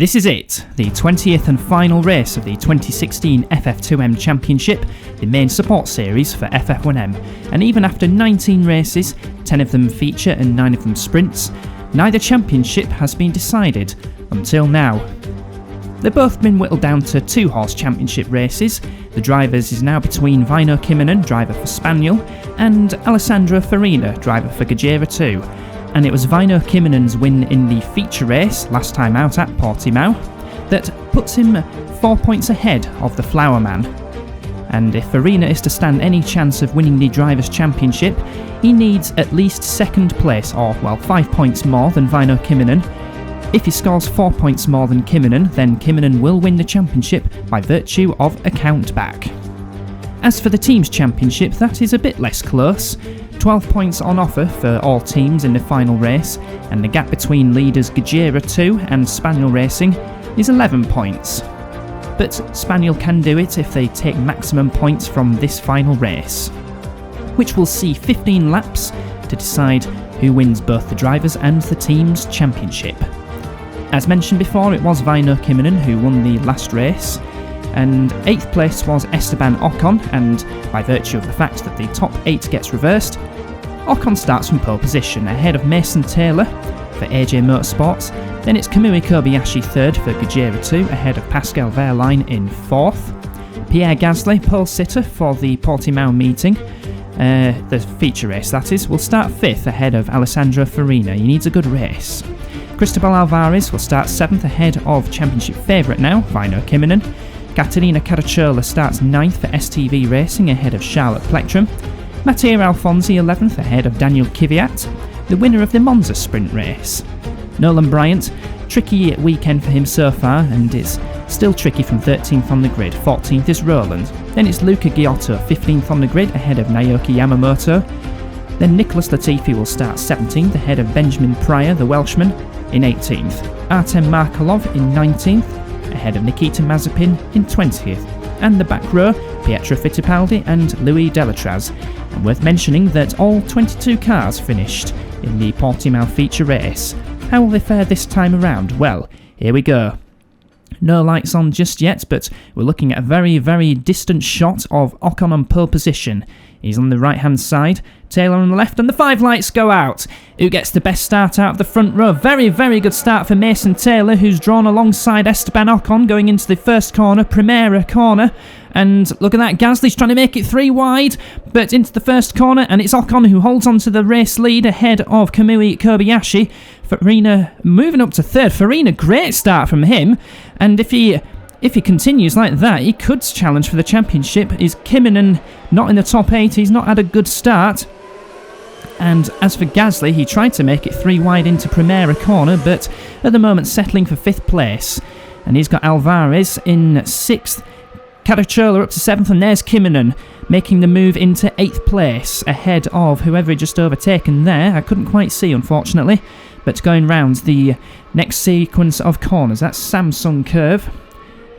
This is it, the 20th and final race of the 2016 FF2M Championship, the main support series for FF1M, and even after 19 races, 10 of them feature and 9 of them sprints, neither championship has been decided until now. They've both been whittled down to 2-horse championship races. The drivers is now between Väinö Kimmonen, driver for Spaniel, and Alessandro Farina, driver for Gajera 2. And it was Väinö Kimmonen's win in the feature race, last time out at Portimao, that puts him 4 points ahead of the Flower Man. And if Farina is to stand any chance of winning the Drivers' Championship, he needs at least second place, or 5 points more than Väinö Kimmonen. If he scores 4 points more than Kimmonen, then Kimmonen will win the championship by virtue of a countback. As for the Teams' Championship, that is a bit less close. 12 points on offer for all teams in the final race, and the gap between leaders Gajera 2 and Spaniel Racing is 11 points. But Spaniel can do it if they take maximum points from this final race, which will see 15 laps to decide who wins both the Drivers' and the Teams' Championship. As mentioned before, it was Väinö Kimmonen who won the last race, and 8th place was Esteban Ocon, and by virtue of the fact that the top 8 gets reversed, Ocon starts from pole position ahead of Mason Taylor for AJ Motorsports. Then it's Kamui Kobayashi 3rd for Gajera 2 ahead of Pascal Wehrlein in 4th. Pierre Gasly, pole sitter for the Portimao meeting, the feature race that is, will start 5th ahead of Alessandro Farina. He needs a good race. Cristobal Alvarez will start 7th ahead of championship favourite now, Väinö Kimmonen. Caterina Caracciola starts 9th for STV Racing ahead of Charlotte Plectrum. Mattia Alfonsi 11th ahead of Daniel Kvyat, the winner of the Monza sprint race. Nolan Bryant, tricky weekend for him so far, and it's still tricky from 13th on the grid. 14th is Roland. Then it's Luca Giotto 15th on the grid ahead of Naoki Yamamoto. Then Nicholas Latifi will start 17th ahead of Benjamin Pryor, the Welshman, in 18th. Artem Markelov in 19th ahead of Nikita Mazepin in 20th. And the back row, Pietro Fittipaldi and Louis Delatraz. And worth mentioning that all 22 cars finished in the Portimao feature race. How will they fare this time around? Well, here we go. No lights on just yet, but we're looking at a very, very distant shot of Ocon on pole position. He's on the right-hand side, Taylor on the left, and the 5 lights go out. Who gets the best start out of the front row? Very, very good start for Mason Taylor, who's drawn alongside Esteban Ocon going into the first corner, Primera corner. And look at that, Gasly's trying to make it 3 wide, but into the first corner, and it's Ocon who holds on to the race lead ahead of Kamui Kobayashi. Farina moving up to 3rd. Farina, great start from him, and if he continues like that, he could challenge for the championship. Is Kimmonen not in the top 8? He's not had a good start. And as for Gasly, he tried to make it 3 wide into Primera corner, but at the moment settling for 5th place. And he's got Alvarez in 6th, Caracciola up to 7th, and there's Kimmonen making the move into 8th place ahead of whoever he just overtaken there. I couldn't quite see, unfortunately, but going round the next sequence of corners, that's Samsung curve.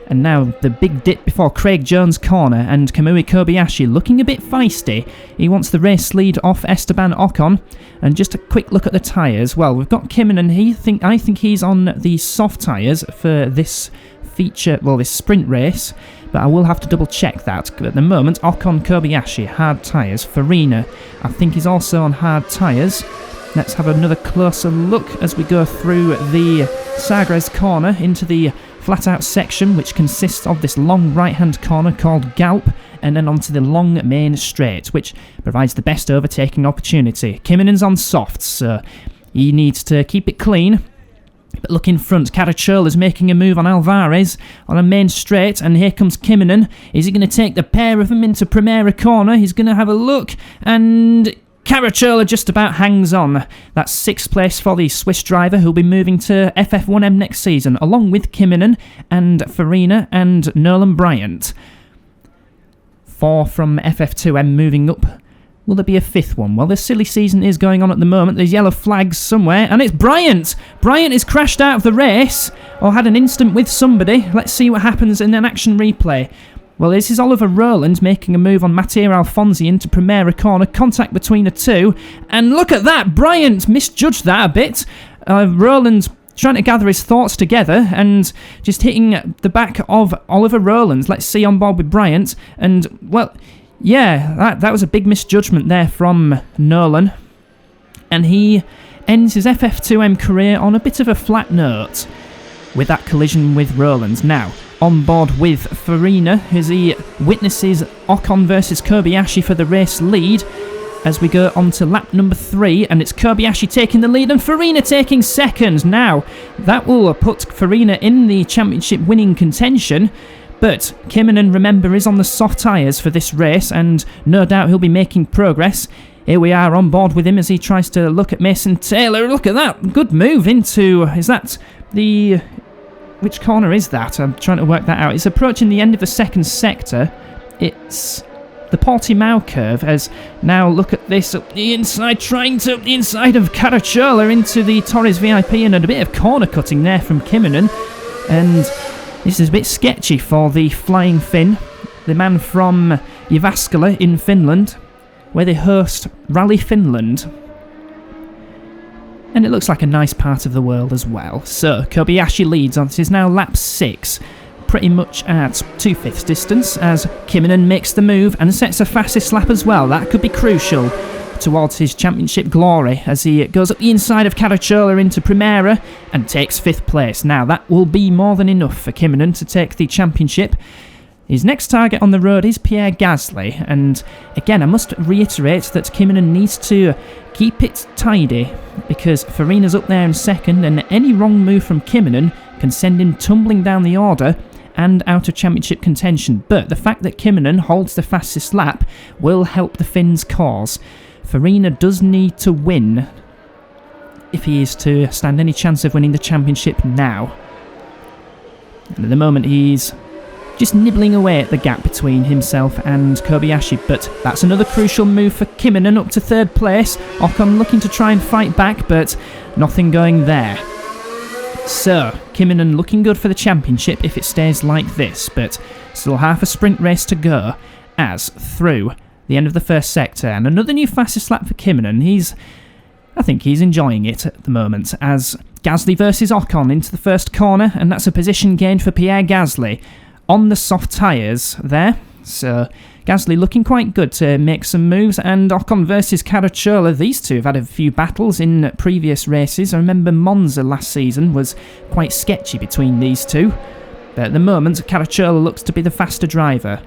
And now the big dip before Craig Jones corner, and Kamui Kobayashi looking a bit feisty. He wants the race lead off Esteban Ocon. And just a quick look at the tyres. Well, we've got Kimmonen. I think he's on the soft tyres for this this sprint race, but I will have to double check that. But at the moment, Ocon, Kobayashi, hard tyres. Farina, I think, is also on hard tyres. Let's have another closer look as we go through the Sagres corner into the flat-out section, which consists of this long right-hand corner called Galp, and then onto the long main straight, which provides the best overtaking opportunity. Kimmonen's on softs, so he needs to keep it clean. But look in front, Caracciola making a move on Alvarez on a main straight, and here comes Kimmonen. Is he going to take the pair of them into Primera corner? He's going to have a look, and Caracciola just about hangs on. That's 6th place for the Swiss driver, who'll be moving to FF1M next season, along with Kimmonen and Farina and Nolan Bryant. 4 from FF2M moving up. Will there be a 5th one? Well, the silly season is going on at the moment. There's yellow flags somewhere, and it's Bryant! Bryant is crashed out of the race, or had an incident with somebody. Let's see what happens in an action replay. Well, this is Oliver Rowland making a move on Mattia Alfonsi into Primera corner, contact between the two, and look at that, Bryant misjudged that a bit. Rowland trying to gather his thoughts together and just hitting the back of Oliver Rowland. Let's see on board with Bryant. And, well, yeah, that was a big misjudgment there from Nolan. And he ends his FF2M career on a bit of a flat note with that collision with Rowland. Now, on board with Farina as he witnesses Ocon versus Kobayashi for the race lead as we go on to lap number 3, and it's Kobayashi taking the lead and Farina taking second. Now, that will put Farina in the championship winning contention, but Kinnunen, remember, is on the soft tyres for this race, and no doubt he'll be making progress. Here we are on board with him as he tries to look at Mason Taylor. Look at that, good move into, is that the... which corner is that? I'm trying to work that out. It's approaching the end of the second sector. It's the Portimao curve, as now look at this up the inside, trying to the inside of Caracciola into the Torres VIP, and a bit of corner cutting there from Kinnunen. And this is a bit sketchy for the Flying Finn, the man from Jyväskylä in Finland, where they host Rally Finland. And it looks like a nice part of the world as well. So, Kobayashi leads on. This is now lap 6, pretty much at 2/5 distance, as Kinnunen makes the move and sets a fastest lap as well. That could be crucial towards his championship glory as he goes up the inside of Caracciola into Primera and takes 5th place. Now, that will be more than enough for Kinnunen to take the championship. His next target on the road is Pierre Gasly, and again I must reiterate that Kinnunen needs to keep it tidy because Farina's up there in second, and any wrong move from Kinnunen can send him tumbling down the order and out of championship contention. But the fact that Kinnunen holds the fastest lap will help the Finns' cause. Farina does need to win if he is to stand any chance of winning the championship now. And at the moment he's just nibbling away at the gap between himself and Kobayashi, but that's another crucial move for Kinnunen up to 3rd place. Ocon looking to try and fight back, but nothing going there. So, Kinnunen looking good for the championship if it stays like this, but still half a sprint race to go as through the end of the first sector, and another new fastest lap for Kinnunen. I think he's enjoying it at the moment, as Gasly versus Ocon into the first corner, and that's a position gained for Pierre Gasly on the soft tyres there. So Gasly looking quite good to make some moves, and Ocon versus Caracciola, these two have had a few battles in previous races. I remember Monza last season was quite sketchy between these two, but at the moment Caracciola looks to be the faster driver,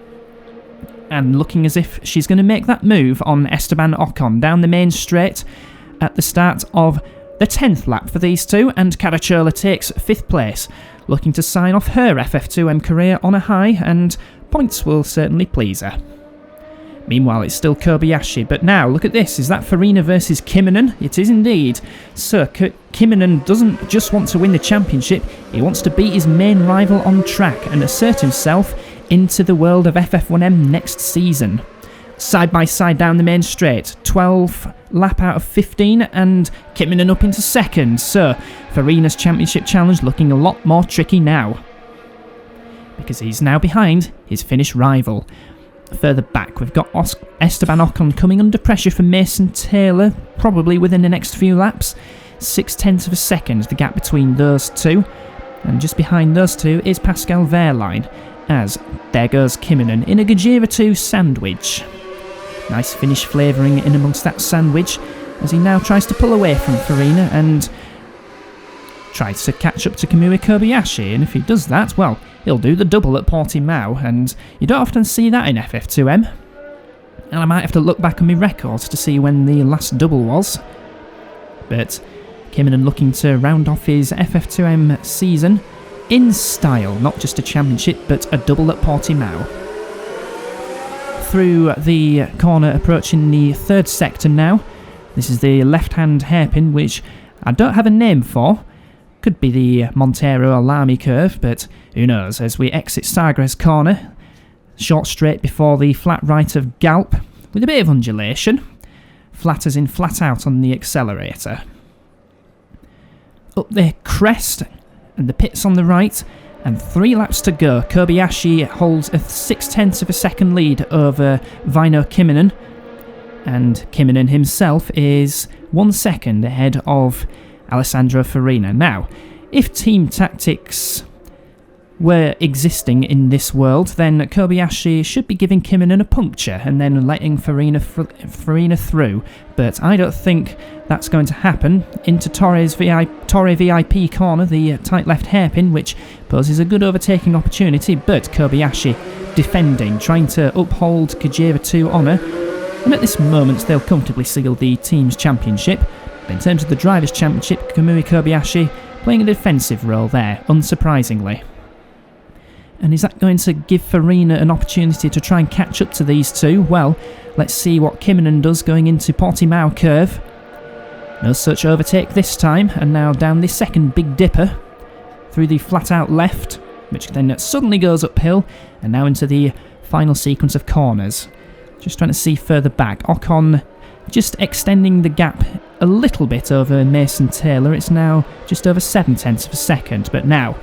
and looking as if she's going to make that move on Esteban Ocon down the main straight at the start of the 10th lap for these two, and Caracciola takes 5th place, looking to sign off her FF2M career on a high, and points will certainly please her. Meanwhile, it's still Kobayashi, but now, look at this, is that Farina versus Kinnunen? It is indeed. So, Kinnunen doesn't just want to win the championship, he wants to beat his main rival on track and assert himself into the world of FF1M next season. Side by side down the main straight, 12 lap out of 15, and Kinnunen up into second. So, Farina's championship challenge looking a lot more tricky now, because he's now behind his Finnish rival. Further back, we've got Esteban Ocon coming under pressure from Mason Taylor, probably within the next few laps. 0.6 of a second, the gap between those two. And just behind those two is Pascal Wehrlein, as there goes Kinnunen in a Gajira 2 sandwich. Nice Finnish flavouring in amongst that sandwich, as he now tries to pull away from Farina and tries to catch up to Kamui Kobayashi, and if he does that, well, he'll do the double at Portimao, and you don't often see that in FF2M. And I might have to look back on my records to see when the last double was. But Kinnunen looking to round off his FF2M season in style, not just a championship, but a double at Portimao. Through the corner approaching the 3rd sector now. This is the left-hand hairpin, which I don't have a name for. Could be the Montero or Lamy curve, but who knows, as we exit Sagres corner. Short straight before the flat right of Galp, with a bit of undulation. Flat as in flat out on the accelerator. Up the crest, and the pits on the right, and 3 laps to go. Kobayashi holds a 0.6 of a second lead over Väinö Kinnunen, and Kinnunen himself is 1 second ahead of Alessandro Farina. Now, if team tactics were existing in this world, then Kobayashi should be giving Kimmonen a puncture and then letting Farina through, but I don't think that's going to happen. Into Torre VIP corner, the tight left hairpin, which poses a good overtaking opportunity, but Kobayashi defending, trying to uphold Gajira 2 honour, and at this moment they'll comfortably seal the team's championship. But in terms of the Drivers' Championship, Kamui Kobayashi playing a defensive role there, unsurprisingly. And is that going to give Farina an opportunity to try and catch up to these two? Well, let's see what Kimmonen does going into Portimao curve. No such overtake this time, and now down the second Big Dipper, through the flat out left, which then suddenly goes uphill, and now into the final sequence of corners. Just trying to see further back. Ocon just extending the gap a little bit over Mason Taylor. It's now just over 0.7 of a second, but now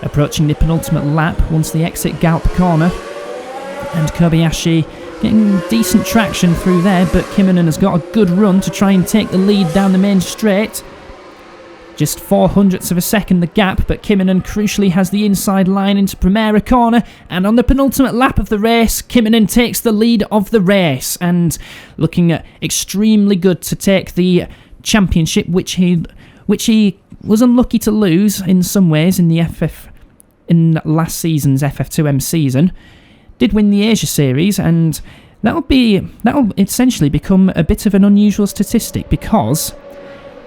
approaching the penultimate lap once the exit Galp corner, and Kobayashi getting decent traction through there, but Kimmonen has got a good run to try and take the lead down the main straight. Just 0.04 of a second the gap, but Kimmonen crucially has the inside line into Primera corner, and on the penultimate lap of the race, Kimmonen takes the lead of the race, and looking extremely good to take the championship, which he was unlucky to lose in some ways in last season's FF2M season. Did win the Asia Series, and that'll essentially become a bit of an unusual statistic, because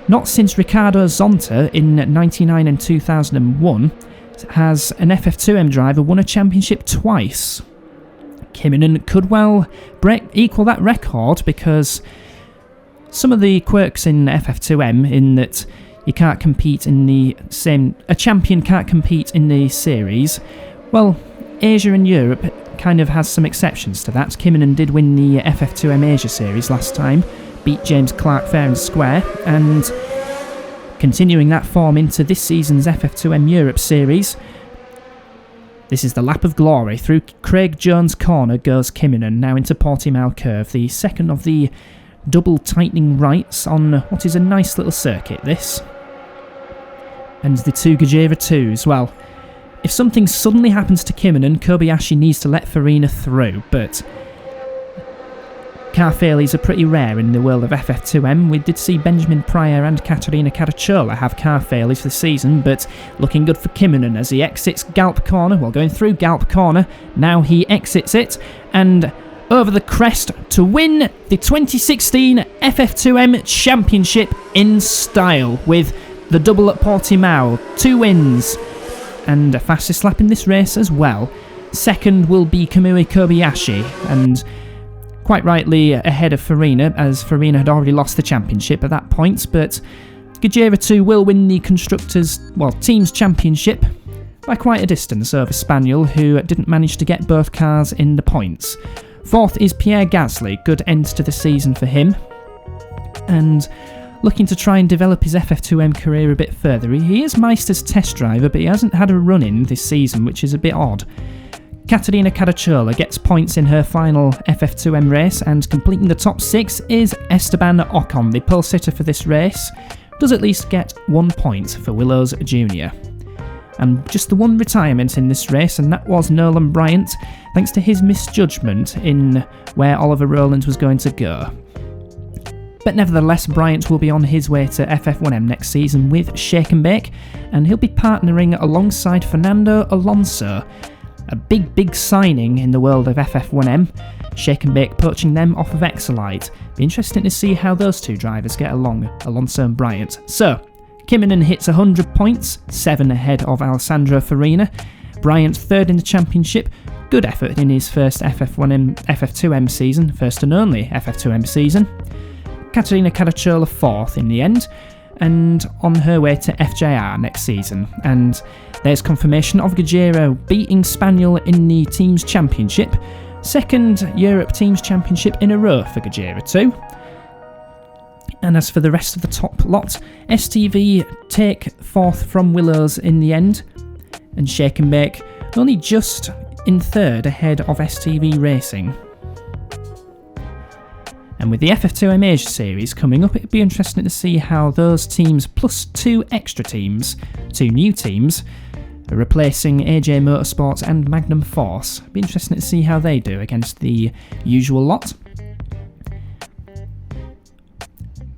not since Ricardo Zonta in 1999 and 2001 has an FF2M driver won a championship twice. Kimmonen could well equal that record, because some of the quirks in FF2M, in that you can't compete in a champion can't compete in the series. Well, Asia and Europe kind of has some exceptions to that. Kimmonen did win the FF2M Asia Series last time, beat James Clark fair and square, and continuing that form into this season's FF2M Europe Series. This is the lap of glory. Through Craig Jones corner goes Kimmonen, now into Portimao curve, the second of the double tightening rights on what is a nice little circuit, this. And the two Gajira 2s. Well, if something suddenly happens to Kimmonen, Kobayashi needs to let Farina through, but car failures are pretty rare in the world of FF2M. We did see Benjamin Pryor and Caterina Caracciola have car failures this season, but looking good for Kimmonen as he exits Galp corner. Well, going through Galp corner, now he exits it, and over the crest to win the 2016 FF2M Championship in style with the double at Portimao, 2 wins and a fastest lap in this race as well. Second will be Kamui Kobayashi, and quite rightly ahead of Farina, as Farina had already lost the championship at that point, but Gajira 2 will win the team's championship by quite a distance over Spaniel, who didn't manage to get both cars in the points. Fourth is Pierre Gasly, good end to the season for him, and looking to try and develop his FF2M career a bit further. He is Meister's test driver, but he hasn't had a run-in this season, which is a bit odd. Caterina Caracciola gets points in her final FF2M race, and completing the top 6 is Esteban Ocon, the pole sitter for this race. Does at least get 1 point for Willows Jr. And just the one retirement in this race, and that was Nolan Bryant, thanks to his misjudgment in where Oliver Rowland was going to go. But nevertheless, Bryant will be on his way to FF1M next season with Shake and Bake, and he'll be partnering alongside Fernando Alonso. A big signing in the world of FF1M. Shake and Bake poaching them off of Exolite. Be interesting to see how those two drivers get along, Alonso and Bryant. So, Kimmonen hits 100 points, 7 ahead of Alessandro Farina. Bryant third in the championship. Good effort in his first FF2M season, first and only FF2M season. Caterina Caracciola fourth in the end, and on her way to FJR next season. And there's confirmation of Gajero beating Spaniel in the Teams Championship. Second Europe Teams Championship in a row for Gajero 2. And as for the rest of the top lot, STV take fourth from Willows in the end, and Shake and Bake only just in third ahead of STV Racing. And with the FF2M Asia series coming up, it'd be interesting to see how those teams, plus 2 extra teams, 2 new teams, are replacing AJ Motorsports and Magnum Force. It'd be interesting to see how they do against the usual lot.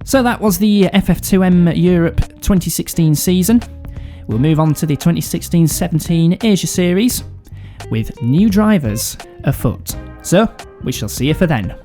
So that was the FF2M Europe 2016 season. We'll move on to the 2016-17 Asia series with new drivers afoot. So, we shall see you for then.